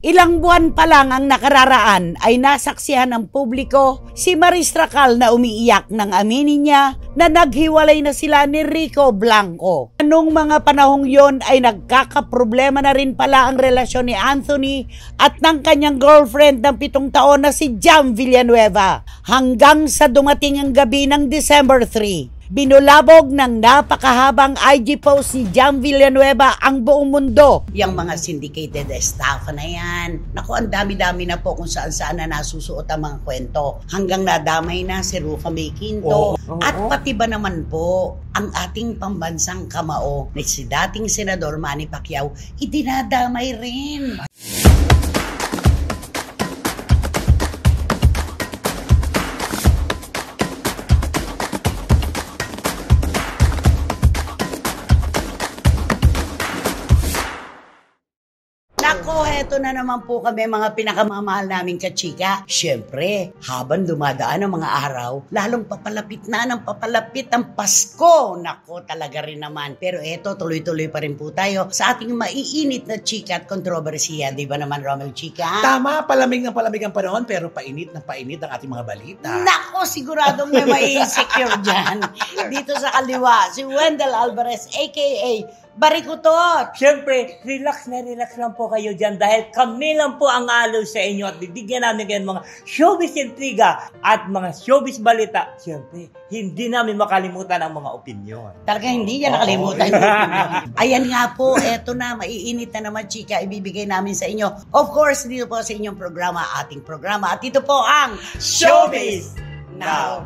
Ilang buwan pa lang ang nakararaan ay nasaksihan ng publiko si Maris Racal na umiiyak nang aminin niya na naghiwalay na sila ni Rico Blanco. Anong mga panahong yon ay nagkakaproblema na rin pala ang relasyon ni Anthony at ng kanyang girlfriend ng 7 taon na si Jam Villanueva hanggang sa dumating ang gabi ng December 3. Binulabog ng napakahabang IG post ni Jam Villanueva ang buong mundo. Yang mga syndicated staff na yan. Naku, ang dami-dami na po kung saan-saan na nasusuot ang mga kwento. Hanggang nadamay na si Rufa May Quinto. At pati ba naman po ang ating pambansang kamao na si dating Senador Manny Pacquiao, idinadamay rin. Nako, eto na naman po kami mga pinakamamahal naming kachika. Siyempre, habang dumadaan ang mga araw, lalong papalapit na ng papalapit ang Pasko. Nako, talaga rin naman. Pero eto, tuloy-tuloy pa rin po tayo sa ating maiinit na chika at kontrobersiya. Di ba naman, Romel Chika? Tama, palamig ang panahon, pero painit ang ating mga balita. Nako, siguradong may mai-insecure dyan. Dito sa kaliwa, si Wendell Alvarez, a.k.a. Barikutot. Siyempre, relax lang po kayo dyan dahil kami lang po ang alo sa inyo at bibigyan namin kayo mga showbiz intriga at mga showbiz balita. Siyempre, hindi namin makalimutan ang mga opinyon. Talaga hindi niya nakalimutan. Ayan nga po, eto na, maiinit na naman chika, ibibigay namin sa inyo. Of course, dito po sa inyong programa, ating programa. At ito po ang Showbiz Now!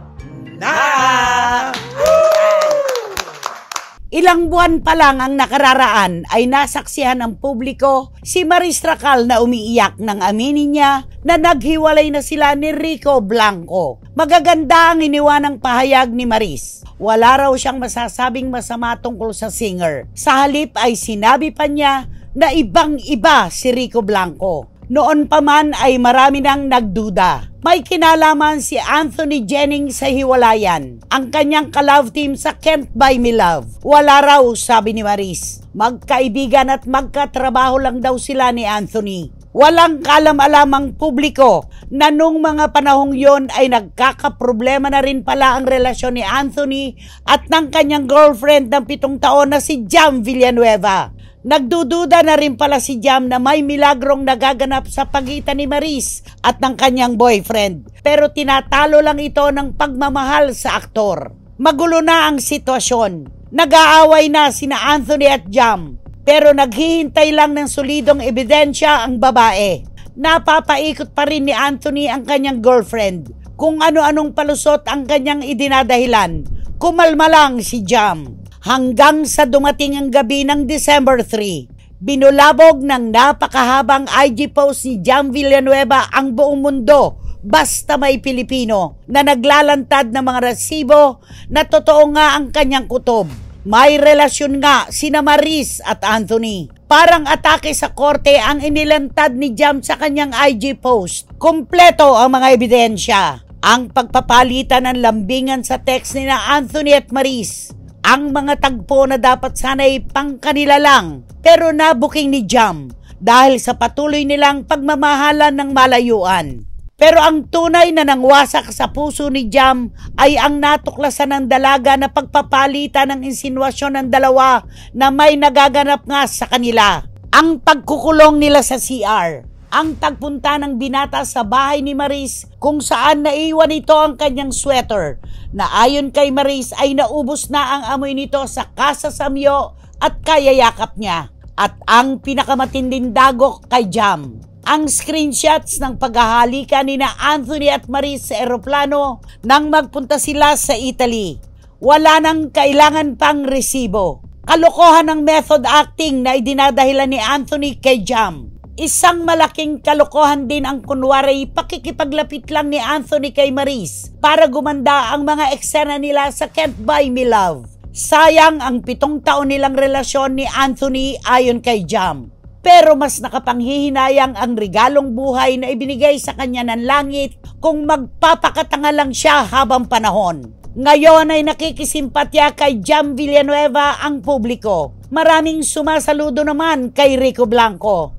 Ilang buwan pa lang ang nakararaan ay nasaksihan ng publiko si Maris Racal na umiiyak nang aminin niya na naghiwalay na sila ni Rico Blanco. Magaganda ang iniwanang pahayag ni Maris. Wala raw siyang masasabing masama tungkol sa singer. Sa halip ay sinabi pa niya na ibang-iba si Rico Blanco. Noon pa man ay marami nang nagduda. May kinalaman si Anthony Jennings sa hiwalayan. Ang kanyang ka-love team sa Can't Buy Me Love. Wala raw, sabi ni Maris. Magkaibigan at magkatrabaho lang daw sila ni Anthony. Walang kalam-alamang publiko na nung mga panahong yon ay nagkakaproblema na rin pala ang relasyon ni Anthony at ng kanyang girlfriend ng 7 taon na si Jam Villanueva. Nagdududa na rin pala si Jam na may milagrong nagaganap sa pagitan ni Maris at ng kanyang boyfriend. Pero tinatalo lang ito ng pagmamahal sa aktor. Magulo na ang sitwasyon. Nag-aaway na sina Anthony at Jam. Pero naghihintay lang ng solidong ebidensya ang babae. Napapaikot pa rin ni Anthony ang kanyang girlfriend. Kung ano-anong palusot ang kanyang idinadahilan. Kumalma lang si Jam. Hanggang sa dumating ang gabi ng December 3, binulabog ng napakahabang IG post ni Jam Villanueva ang buong mundo, basta may Pilipino, na naglalantad ng mga resibo na totoo nga ang kanyang kutob. May relasyon nga sina Maris at Anthony. Parang atake sa korte ang inilantad ni Jam sa kanyang IG post. Kompleto ang mga ebidensya. Ang pagpapalitan ng lambingan sa text ni na Anthony at Maris. Ang mga tagpo na dapat sana'y pang kanila lang, pero nabuking ni Jam dahil sa patuloy nilang pagmamahalan ng malayuan. Pero ang tunay na nangwasak sa puso ni Jam ay ang natuklasan ng dalaga na pagpapalitan ng insinuasyon ng dalawa na may nagaganap nga sa kanila. Ang pagkukulong nila sa CR. Ang tagpunta ng binata sa bahay ni Maris kung saan naiwan ito ang kanyang sweater na ayon kay Maris ay naubos na ang amoy nito sa kasasamyo at kayayakap niya. At ang pinakamatinding dagok kay Jam, ang screenshots ng paghahalikan ni na Anthony at Maris sa eroplano nang magpunta sila sa Italy. Wala nang kailangan pang resibo. Kalokohan ng method acting na idinadahilan ni Anthony kay Jam. Isang malaking kalokohan din ang kunwari pakikipaglapit lang ni Anthony kay Maris para gumanda ang mga eksena nila sa Can't Buy Me Love. Sayang ang 7 taon nilang relasyon ni Anthony ayon kay Jam. Pero mas nakapanghihinayang ang regalong buhay na ibinigay sa kanya ng langit kung magpapakatanga lang siya habang panahon. Ngayon ay nakikisimpatya kay Jam Villanueva ang publiko. Maraming sumasaludo naman kay Rico Blanco.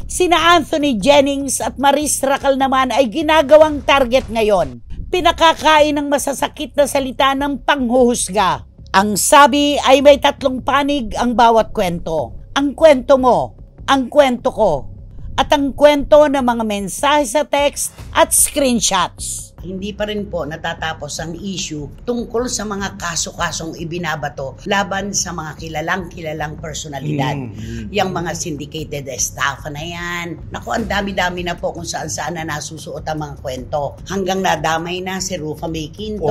Sina Anthony Jennings at Maris Racal naman ay ginagawang target ngayon. Pinakakain ng masasakit na salita ng panghuhusga. Ang sabi ay may 3 panig ang bawat kwento. Ang kwento mo, ang kwento ko, at ang kwento ng mga mensahe sa text at screenshots. Hindi pa rin po natatapos ang issue tungkol sa mga kaso-kasong ibinabato laban sa mga kilalang personalidad. Yang mga syndicated staff na yan. Naku, ang dami-dami na po kung saan-saan na nasusuot ang mga kwento. Hanggang nadamay na si Rufa May Quinto,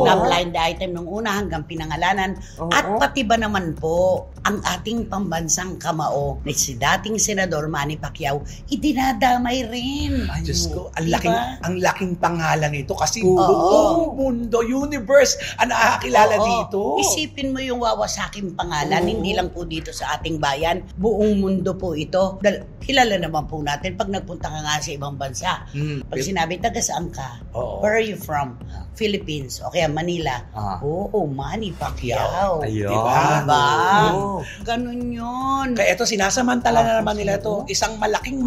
na blind item nung una hanggang pinangalanan. At pati ba naman po ang ating pambansang kamao na si dating Senador Manny Pacquiao, idinadamay rin. Ay, Diyos ko, Diba? ang laking pangalan nito kasi buong mundo, universe, ang nakakilala dito. Isipin mo yung wawasaking pangalan, hindi lang po dito sa ating bayan, buong mundo po ito. Kilala naman po natin pag nagpunta ka nga sa ibang bansa. Pag sinabi, taga saan ka? Where are you from? Philippines, o kaya Manila. Manny Pacquiao. Ayun. Diba? Ganun yun. Kaya ito, sinasamantala na naman nila ito. Isang malaking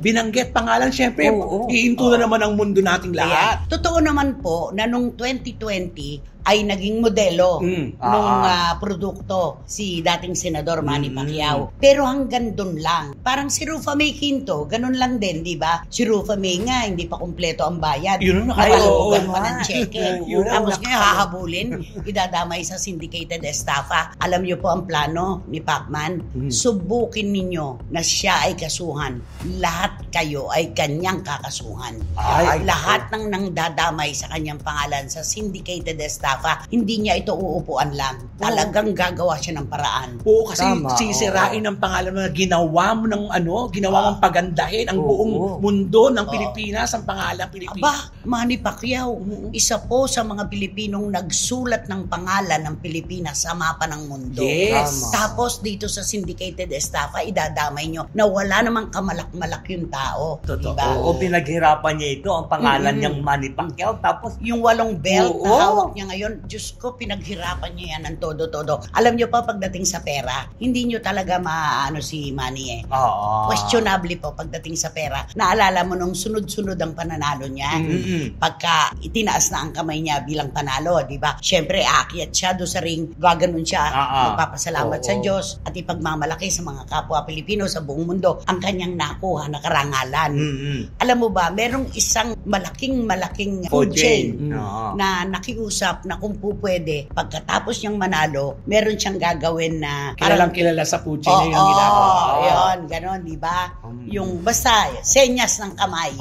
binanggit pangalan. Siyempre, hihinto na naman ang mundo nating lahat. Totoo naman po na nung 2020 ay naging modelo nung produkto si dating Senador Manny Pacquiao. Pero hanggang doon lang. Parang si Rufa May Quinto, ganun lang din, di ba? Si Rufa May nga, hindi pa kumpleto ang bayad. Yun ang nakalagugan pa ng cheque. Yun ang Tapos ngayon hahabulin, idadamay sa syndicated estafa. Alam niyo po ang plano ni Pacman? Subukin ninyo na siya ay kasuhan. Lahat kayo ay kanyang kakasuhan. Lahat ng nangdadamay sa kanyang pangalan sa syndicated estafa, hindi niya ito uupuan lang. Talagang gagawa siya ng paraan. Oo, kasi sisirain ang pangalan mo na ginawa mong pagandahin ang buong mundo ng Pilipinas, ang pangalan Pilipinas. Aba, Manny Pacquiao, isa po sa mga Pilipinong nagsulat ng pangalan ng Pilipinas sa mapa ng mundo. Yes. Tapos dito sa syndicated estafa, idadamay nyo na wala namang kamalak-malak yung tao. Totoo. Diba? Oo, pinaghirapan niya ito, ang pangalan niyang Manny Pacquiao. Tapos, Yung 8 belt na hawak niya ngayon, Diyos ko, pinaghirapan niya yan ng todo-todo. Alam niyo pa, pagdating sa pera, hindi niyo talaga maaano si Manny Questionable po pagdating sa pera. Naalala mo nung sunod-sunod ang pananalo niya? Pagka itinaas na ang kamay niya bilang panalo, di ba? Siyempre, aakyat siya doon sa ring, gaganon siya, magpapasalamat sa Diyos at ipagmamalaki sa mga kapwa Pilipino sa buong mundo ang kanyang nakuha na karangalan. Alam mo ba, merong isang malaking food chain na nakiusap na kung po pwede, pagkatapos niyang manalo, meron siyang gagawin na Kilalang kilala sa food chain na yung ginagawa. Yun, ganon, di ba? Yung basta, senyas ng kamay.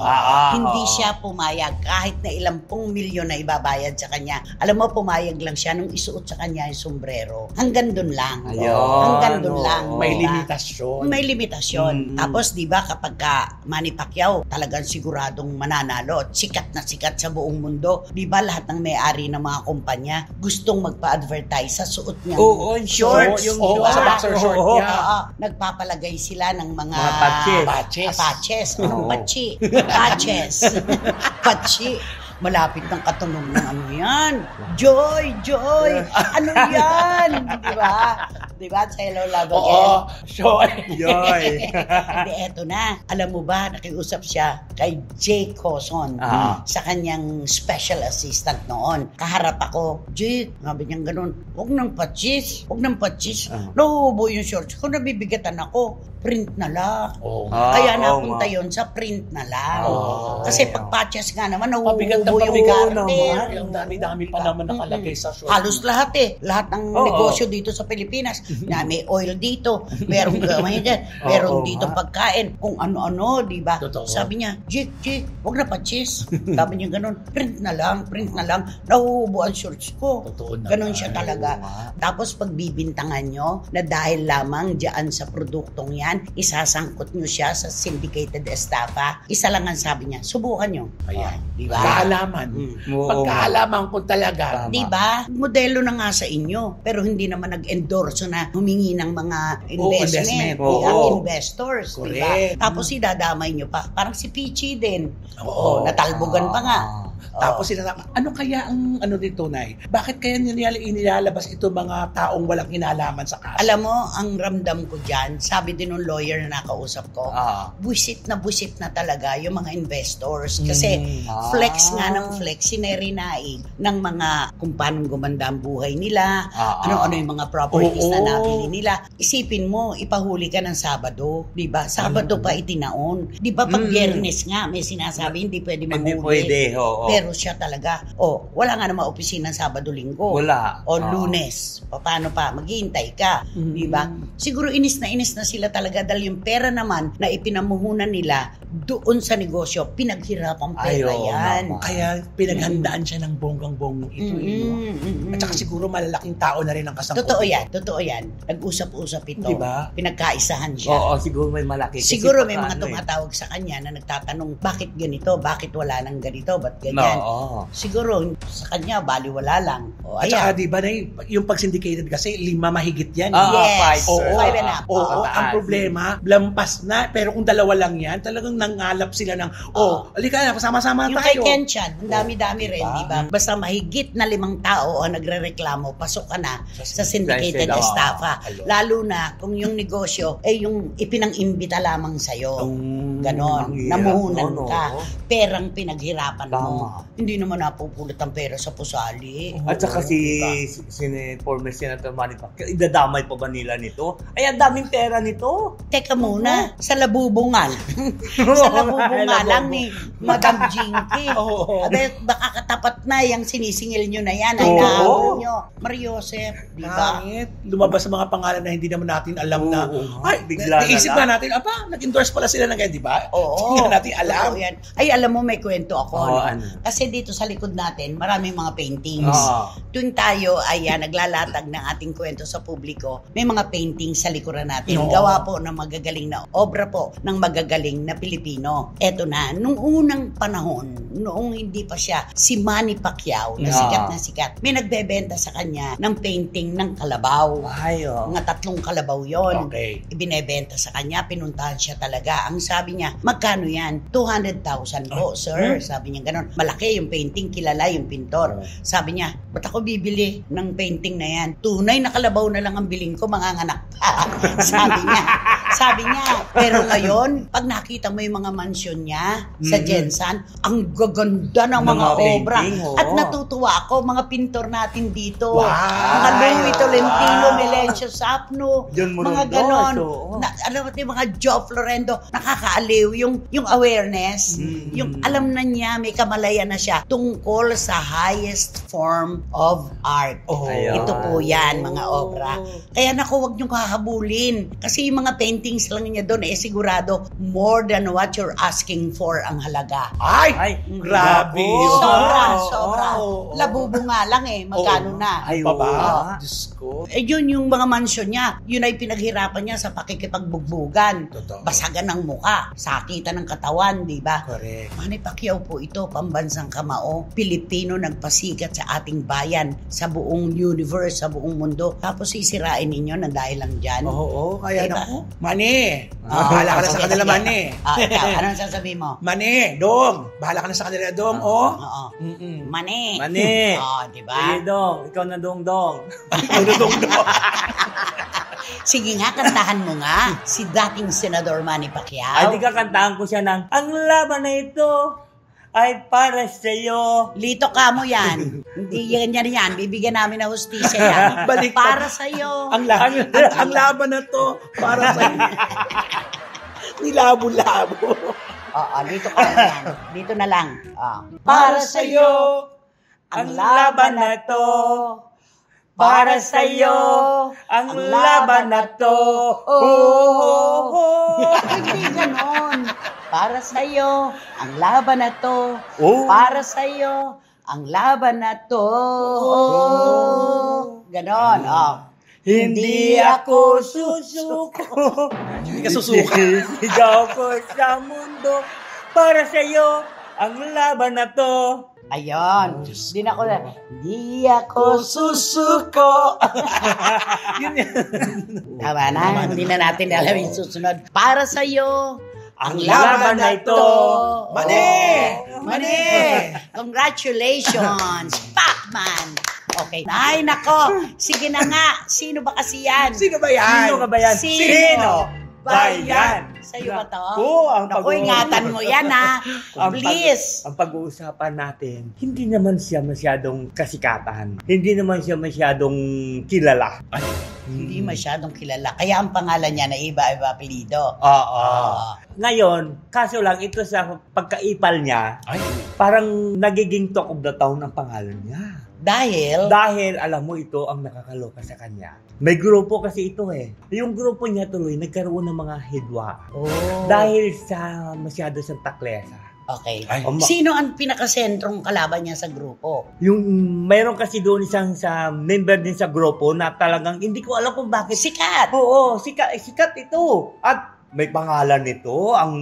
Hindi siya pumayag kahit na ilang milyon na ibabayad sa kanya. Alam mo, pumayag lang siya nung isuot sa kanya yung sombrero. Hanggang dun lang. Hanggang dun lang. May diba? limitasyon. May limitasyon. Tapos, di ba, kapag Manny Pacquiao, talagang siguradong mananalo at sikat na sikat sa buong mundo. Di ba, lahat ng may-ari ng mga kumpanya gustong magpa-advertise sa suot niya. Shorts. Yung sa boxer short niya. Nagpapalagay sila ng mga patches. Anong patchi? Patchi. Malapit ng katunog ng ano yan. Joy! Ano yan? Di ba? Sa Hello Love Again. Joy. Hindi, eto na. Alam mo ba, nakiusap siya kay Jay Coson sa kanyang special assistant noon. Kaharap ako, Jay, sabi niyang ganun, huwag ng patchis. Nahuhubo yung shorts ko, nabibigatan ako. Print na lang. Kaya napunta yun sa print na lang. Kasi pag patches nga naman, nahuhubo yung garter. Ang dami-dami pa naman nakalagay sa short. Halos lahat Lahat ng negosyo dito sa Pilipinas. Na may oil dito, merong gamay dyan, meron dito pagkain, kung ano-ano, di ba? Sabi niya, Jake, huwag na patches. Sabi niya ganun, print na lang, nahuhubo ang shorts ko. Ganun siya talaga. Tapos pagbibintangan nyo, na dahil lamang dyan sa produktong yan, isasangkot nyo siya sa syndicated estafa. Isa lang ang sabi niya, subukan nyo. Ayan. Di ba? Kaalaman. Pagkaalaman ko talaga. Di ba? Modelo na nga sa inyo, pero hindi naman nag-endorse na humingi ng mga investment. Investors. Di ba? Tapos idadamay nyo pa. Parang si Peachy din. Natalbogan pa nga. Tapos ano kaya ang ano dito, Nay? Bakit kaya inilalabas ito mga taong walang kinalaman sa kaso? Alam mo, ang ramdam ko dyan, sabi din ng lawyer na nakausap ko, buisit na talaga yung mga investors. Kasi flex nga ng flex, sineri-naig ng mga kung paano gumanda ang buhay nila, ano-ano yung mga properties na nabili nila. Isipin mo, ipahuli ka ng Sabado, di ba? Sabado pa itinaon. Di ba pag Biyernes nga, may sinasabi, hindi pwede manghuli. Hindi pwede, Pero siya talaga, wala nga naman opisina Sabado-Linggo. Wala. O Lunes. Paano pa? Maghihintay ka. Di ba? Siguro inis na sila talaga dahil yung pera naman na ipinamuhunan nila doon sa negosyo, pinaghirapang pera yan. Kaya pinaghandaan siya ng bonggang-bonggang ito. At saka siguro malalaking tao na rin ang kasangkot. Totoo yan. Nag-usap-usap ito. Diba? Pinagkaisahan siya. Oo, siguro may malaki. Siguro may mga tumatawag sa kanya na nagtatanong, bakit ganito? Bakit wala nang ganito? Ba't ganyan? Siguro sa kanya, baliwala lang. At saka diba na yung pag-syndicated kasi 5 mahigit yan. Yes. 5 and up. Ang problema, lampas na. Pero kung 2 lang yan, talagang nangalap sila ng, alika na, sama-sama yung tayo. Yung kay Kenchan, ang dami-dami rin, di ba? Basta mahigit na 5 tao ang nagre-reklamo, pasok ka na sa syndicated estafa. Lalo na kung yung negosyo, yung ipinang-imbita lamang sa'yo. Ganon. Namuhunan ka. Perang pinaghirapan mo. Hindi naman napupulot ang pera sa pusali. At saka former Senator Manny Pacquiao, idadamay pa ba nila nito? Ay, ang daming pera nito. Teka muna, sa labubungal. Sa labubungal lang ni Madam Jinky. Baka katapat na yung sinisingil nyo na yan. Ay naawal nyo. Mariosep, di ba? Lumabas sa mga pangalan na hindi naman natin alam na, bigla naisip na natin, nag-endorse pala sila ng ganyan, di ba? Hindi na natin alam. Ay, alam mo, may kwento ako. Kasi dito sa likod natin, maraming mga paintings. Tuwing tayo ay naglalatag ng ating kwento sa publiko, may mga paintings sa likuran natin. Gawa po ng magagaling na obra po ng magagaling na Pilipino. Eto na, nung unang panahon, noong hindi pa siya si Manny Pacquiao, na sikat, may nagbebenta sa kanya ng painting ng kalabaw. Mga 3 kalabaw yon. Ibinebenta sa kanya, pinuntahan siya talaga. Ang sabi niya, magkano yan? 200,000 po, sir. Sabi niya ganon. Malaki yung painting, kilala yung pintor. Sabi niya, ba't ako bibili ng painting na yan? Tunay na kalabaw na lang ang biling ko, manganganak pa. Sabi niya, pero ngayon, pag nakita mo yung mga mansyon niya sa Jensan, ang gaganda ng mga obra. At natutuwa ako, mga pintor natin dito. Mga Louis Tolentino, Melencio Sapno, mga ganon. Alam mo, mga Joe Florendo, nakakaaliw yung awareness. Yung alam na niya, may kamalayan na siya tungkol sa highest form of art. Ito po yan, mga obra. Kaya naku, huwag niyong kahabulin. Kasi yung mga paintings lang niya doon, sigurado more than what you're asking for ang halaga. Ay, grabe. Sobra. Labubunga lang magkano na. Diyos ko. Yun yung mga mansyon niya. Yun ay pinaghirapan niya sa pakikipagbugbugan. Basagan ng muka, sakitan ng katawan, di ba? Correct. Manny Pacquiao po ito, pambansang kamao. Pilipino nagpasikat sa ating bayan, sa buong universe, sa buong mundo. Tapos sisirain ninyo na dahil lang dyan. Kaya naku. Manny, bahala ka na sa kanila, Manny. Ikaw, anong sasabihin mo? Manny, Dong, bahala ka na sa kanila, Dong, Manny. Di ba? Sige, Dong. Ikaw na, Dong. Ikaw na, Dong. Sige nga, kantahan mo nga si dating Senador Manny Pacquiao. Ay, di kakantahan ko siya ng, ang laban na ito ay para sa iyo. Lito ka mo yan. Hindi yan. Bibigyan namin ng hustisya yan. Para sa iyo. Ang laban na to, para sa iyo. Nilabo-labo. Dito ka lang yan. Dito na lang. Para sa iyo, ang laban na to. Para sa iyo, ang laban na to. Hindi ganon. Para sa iyo, ang laban na to. Para sa iyo, ang laban na to. Ganon. Hindi ako susuko. Hindi ka susuka. Sigaw ko sa mundo. Para sa iyo, ang laban na to. Ayun. Hindi ako susuko. Tama na. Hindi na natin alam yung susunod. Para sa'yo, ang laban na ito. Manny! Mani! Congratulations! Pacman! Okay. Ay, nako. Sige na nga. Sino ba kasi yan? Sino ba yan? Sino ka ba yan? Sino ba yan? Sa'yo ba to? Oo, ang Naku, ingatan mo yan, ha? Please. Ang pag-uusapan natin, hindi naman siya masyadong kasikatan. Hindi naman siya masyadong kilala. Hindi masyadong kilala. Kaya ang pangalan niya na iba-iba apelido. Oo. Ngayon, kaso lang ito sa pagkaipal niya, parang nagiging talk of the town ang pangalan niya. Dahil alam mo ito ang nakakaloka sa kanya. May grupo kasi ito eh. Yung grupo niya tuloy nagkaroon ng mga hidwa. Dahil sa masyado siyang taklesa. Okay. Sino ang pinakasentrong kalaban niya sa grupo? Yung mayroon kasi doon isang sa member din sa grupo na talagang hindi ko alam kung bakit. Sikat. Oo, sikat ito. At may pangalan nito, ang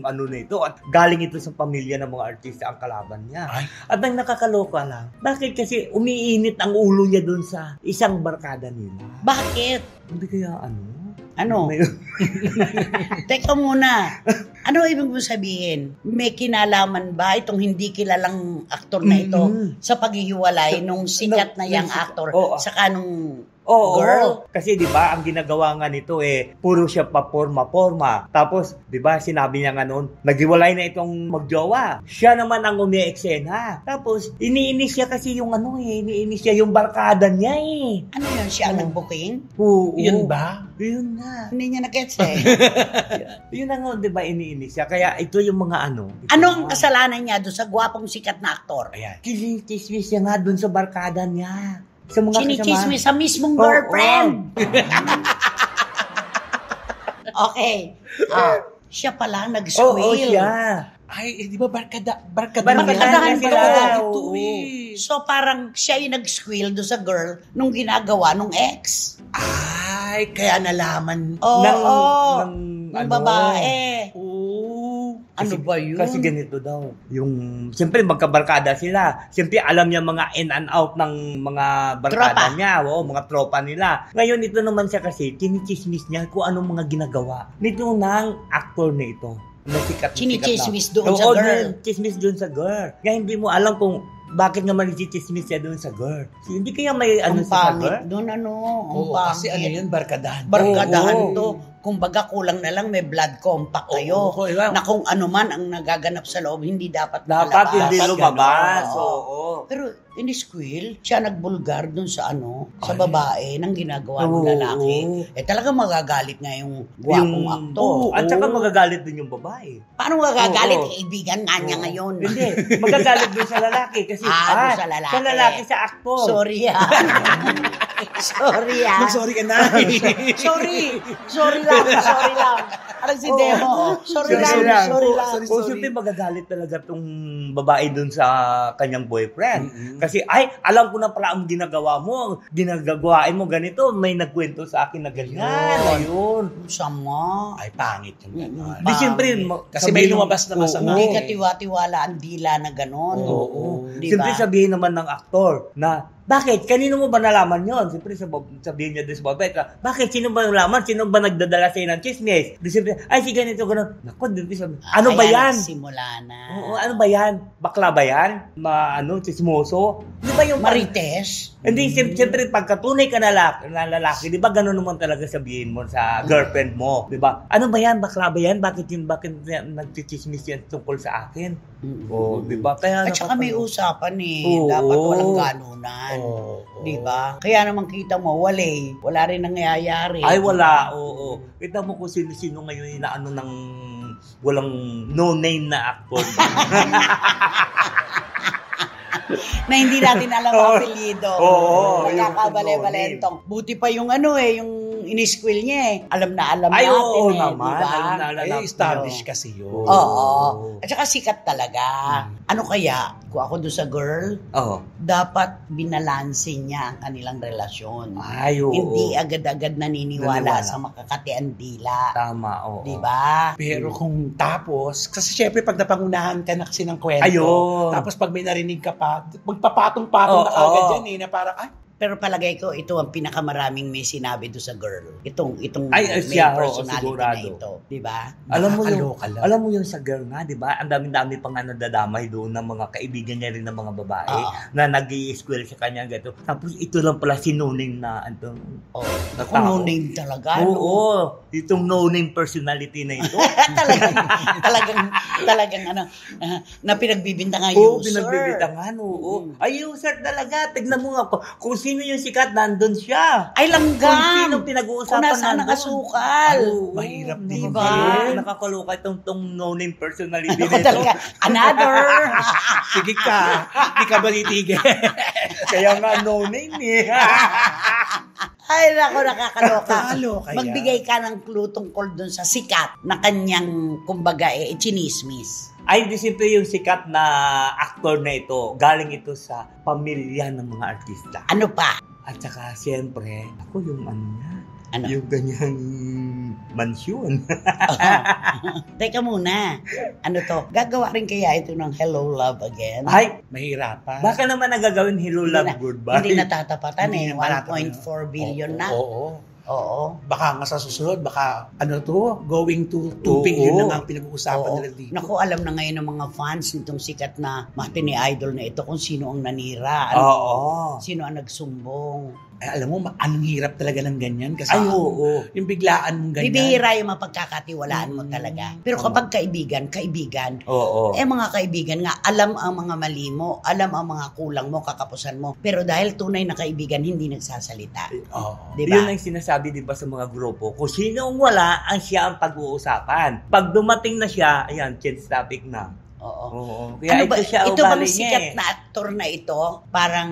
ano nito, at galing ito sa pamilya ng mga artista ang kalaban niya. At ang nakakaloka lang, bakit kasi umiinit ang ulo niya doon sa isang barkada nila? Bakit? Hindi kaya ano? Teka muna. Ano ibig mo sabihin? May kinalaman ba itong hindi kilalang aktor na ito sa paghihiwalay nung sikat na yang aktor sa kanong girl? Kasi 'di ba ang ginagawa nga nito puro siya paporma-porma. Tapos 'di ba sinabi niya nga noon, naghiwalay na itong magjowa. Siya naman ang umi-eksena. Tapos iniinis siya kasi yung iniinis siya yung barkada niya Ano yun? Siya ang nag-booking? Oo. Yun ba? Yun na. Hindi niya na-gets Yun na nga, 'di ba iniinis siya. Kaya ito yung mga ano. Ano ang kasalanan niya doon sa gwapong sikat na aktor? Ayan. Kinismis niya nga doon sa barkada niya. Sa mga Chinichismis sa mismong girlfriend. Okay. Siya pala nag-squeal. Oo, siya. Ay, di ba Barkadahan sila. ba? Ito So parang siya yung nag-squeal do sa girl nung ginagawa nung ex. Ay, kaya nalaman ng babae. Ano ba yun? Kasi ganito daw. Siyempre magkabarkada sila. Siyempre alam niya mga in and out ng mga barkada niya. Mga tropa nila. Ngayon ito naman siya kasi, chinichismis niya kung anong mga ginagawa. Nito ng actor na ito. Nasikat Chinichismis doon sa girl. Chismis doon sa girl. Kaya hindi mo alam kung bakit naman i-chismis siya doon sa girl. Hindi kaya may sa girl? Doon kasi ano yun, barkadahan. Barkadahan to. Kumbaga kulang na lang may blood compact kayo. Na kung ano man ang nagaganap sa loob, hindi dapat hindi lumabas. Pero in-squeal, siya nagbulgar dun sa sa babae ng ginagawa ng lalaki. Talaga magagalit nga yung gwapong aktor. At saka magagalit din yung babae. Paano magagalit? Kaibigan nga niya ngayon. Hindi. Magagalit din sa lalaki. Kasi sa lalaki. Sa lalaki, sa aktor. Sorry Mag-sorry ka na. Sorry lang. Parang si Demo. Sorry lang. Siyempre magagalit talaga tong babae dun sa kanyang boyfriend. Kasi, alam ko na pala ang ginagawa mo. Ginagawain mo ganito. May nagkwento sa akin na ganyan. Ayun. Sama. Ay, pangit yung gano'n. Di siyempre, kasi may lumabas na masama. Hindi ka tiwa-tiwala ang dila na gano'n. Diba? Siyempre sabihin naman ng aktor na, bakit? Kanino mo ba nalaman yun? Siyempre sabihin niya din sa babae, bakit? Sino ba nalaman? Sino ba nagdadala sa'yo ng chismis? Di siyempre, si ganito, gano'n. Naku, ano ba yan? Simula na. Oo, ano ba yan? Bakla ba yan? Chismoso? Di ba yung Marites? Hindi, siyempre, pagkatunay ka na lalaki, di ba gano'n naman talaga sabihin mo sa girlfriend mo? Di ba? Ano ba yan? Bakla ba yan? Bakit nagchichismis yan tungkol sa akin? Di ba? At saka may usapan dapat walang ganunan. Di ba? Kaya naman kita mo, wala rin nangyayari. Ay, wala. Oo. Kita mo kung sino-sino ngayon inaano ng walang no-name na actor. Na hindi natin alam ang apelyido. Nakakabale-balentong. no Buti pa yung yung in-squill niya Alam na alam natin naman. Diba? Establish kasi yun. Oo. At saka sikat talaga. Ano kaya, kung ako doon sa girl, dapat binalansin niya ang kanilang relasyon. Hindi agad-agad naniniwala sa makakatian dila. Tama, oo. Diba? Pero kung tapos, kasi syempre pag napangunahan ka na kasi ng kwento, tapos pag may narinig ka pa, magpapatong-patong na agad yan na parang, Pero palagay ko, ito ang pinakamaraming may sinabi do sa girl. Itong Ay, main siya, personality sigurado. na ito. Diba? Nakakaloka lang. Alam mo yung sa girl nga, di ba? Ang dami-dami pa nga nadadamay doon ng mga kaibigan niya rin ng mga babae na nag-i-square sa kanya gato. Tapos ito lang pala si no-name na Ako no name talaga. Oo, itong no-name personality na ito. talagang na pinagbibintangan Oo, user. pinagbibitangan, oo. Ay, user talaga. Tignan mo nga, kung sino yung sikat, nandun siya. Ay, langgam. Kung sino pinag-uusapan Kung nasaan nandun. nakasukal. Oo, mahirap oo, din. Diba? Nakakaloka itong no-name personality Ako nito. talaga, another. Sige ka, di ka ba titigil? Kaya nga no-name eh. Ay, nako, nakakaloka. Nakakaloka yan. Magbigay ka ng clue tungkol dun sa sikat na kanyang, kumbaga, chinismis. Ay, di siyempre yung sikat na aktor na ito, galing ito sa pamilya ng mga artista. Ano pa? At saka, siyempre, ako yung niya, Ano? yung ganyang mansyon. Teka muna. Ano to? Gagawa rin kaya ito ng Hello Love Again? Ay, Mahirapan. baka naman nagagawin Hello Love Goodbye. Hindi natatapatan Hindi eh. na 1.4 billion na. Oo. Oo. Baka nga sa susunod, baka going to 2 Oo. billion na nga ang pinag-uusapan Oo. nila dito. Naku, alam na ngayon ng mga fans nitong sikat na matini idol na ito kung sino ang nanira. Oo. Sino ang nagsumbong. Ay, alam mo, anong hirap talaga ng ganyan. Kasi Ay, oo. yung biglaan mong ganyan. Bibihira yung mapagkakatiwalaan mo talaga. Pero kapag kaibigan, Oo. mga kaibigan nga, alam ang mga mali mo, alam ang mga kulang mo, kakapusan mo. Pero dahil tunay na kaibigan, hindi nagsasalita. Oo. Diba? Yun ang sinasabi, di ba, sa mga grupo. Kung sino ang wala, ang siya ang pag-uusapan. Pag dumating na siya, ayan, change topic na. Oo. Oo. Kaya Ano ba, ito siya ito bang ugali niya sikat eh. na aktor na ito? Parang,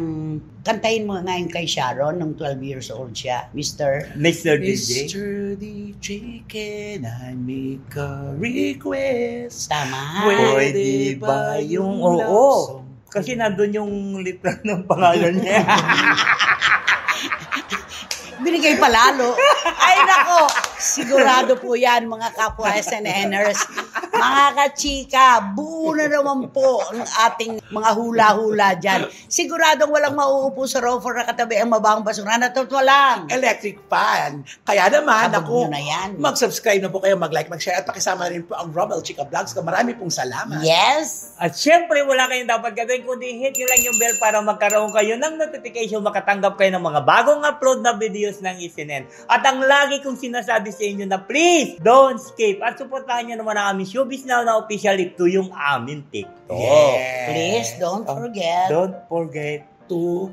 kantahin mo nga yung kay Sharon, nung 12 years old siya. Mr. Mr. DJ. Mr. DJ, can I make a request? Tama. Pwede ba yung oo? Kasi nandun yung literal ng pangalan niya. Binigay palalo. Ay nako, sigurado po yan mga kapwa SNNers. Mga kachika, buo na naman po ang ating mga hula-hula dyan. Siguradong walang mauupo sa rover na katabi ang mabahang basura. Natutuwa lang. Electric fan. Kaya naman, Habog ako, nyo na yan. mag-subscribe na po kayo, mag-like, mag-share, at pakisama rin po ang Romel Chica Vlogs. Marami pong salamat. Yes. At syempre, wala kayong dapat gawin kundi hit nyo lang yung bell para magkaroon kayo ng notification, makatanggap kayo ng mga bagong upload na videos ng SNN. At ang lagi kong sinasabi sa inyo na please, don't skip. At supportahan nyo naman ang aming Showbiz Now na official ito yung aming TikTok. Yes. Please, don't forget. Don't forget To,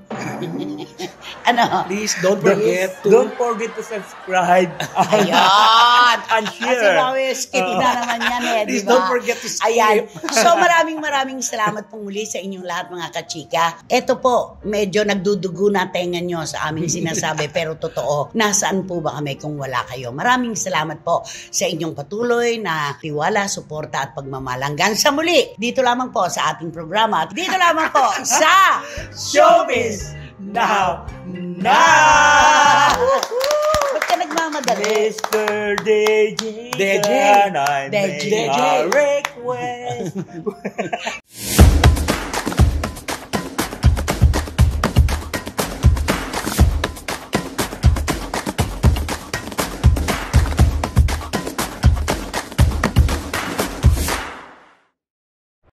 Ano? please don't forget to, Don't forget to subscribe. Ayan. And Kasi share. mami, skip na naman yan eh, di please ba? don't forget to skip. Ayan. So maraming salamat po muli sa inyong lahat mga kachika. Ito po, medyo nagdudugo na tenga nyo sa aming sinasabi pero totoo. Nasaan po ba kami kung wala kayo? Maraming salamat po sa inyong patuloy na tiwala, suporta at pagmamahal. Sa muli, dito lamang po sa ating programa at dito lamang po sa Showbiz Now. Ba't ka nagmamadali? Mr. DJ. DJ. And I'm DJ. making a request.